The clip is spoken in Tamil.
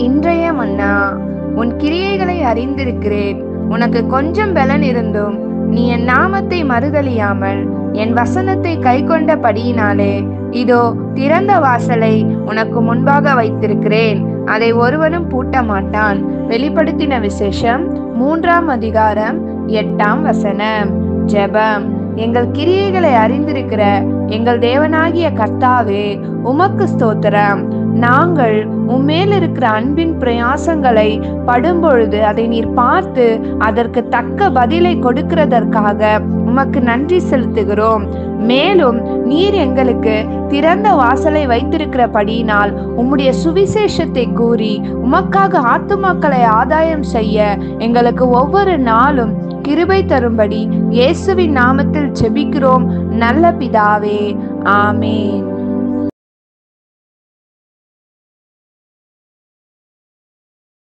இன்றைய மன்னா. உன் கிரியைகளை அறிந்திருக்கிறேன். உனக்கு கொஞ்சம் பலன் இருந்தும் நீ என் நாமத்தை மறுதலியாமல் என் வசனத்தை கைக்கொண்டபடியினாலே இதோ திறந்த வாசலை உனக்கு முன்பாக வைத்திருக்கிறேன், அதை ஒருவனும் பூட்ட மாட்டான். வெளிப்படுத்தின விசேஷம் 3ஆம் அதிகாரம் 8ஆம் வசனம். ஜெபம். எங்கள் கிரியைகளை அறிந்திருக்கிற எங்கள் தேவனாகிய கர்த்தாவே, உமக்கு ஸ்தோத்திரம். நாங்கள் உம்மேல் இருக்கிற அன்பின் பிரயாசங்களை படும்பொழுது அதை நீர் பார்த்து அதற்கு தக்க பதிலை கொடுக்கிறதற்காக உமக்கு நன்றி செலுத்துகிறோம். மேலும் நீர் எங்களுக்கு திறந்த வாசலை வைத்திருக்கிறபடியினால் உம்முடைய சுவிசேஷத்தை கூறி உமக்காக ஆத்துமாக்களை ஆதாயம் செய்ய எங்களுக்கு ஒவ்வொரு நாளும் கிருபை தரும்படி இயேசுவின் நாமத்தில் ஜெபிக்கிறோம் நல்ல பிதாவே. ஆமேன்.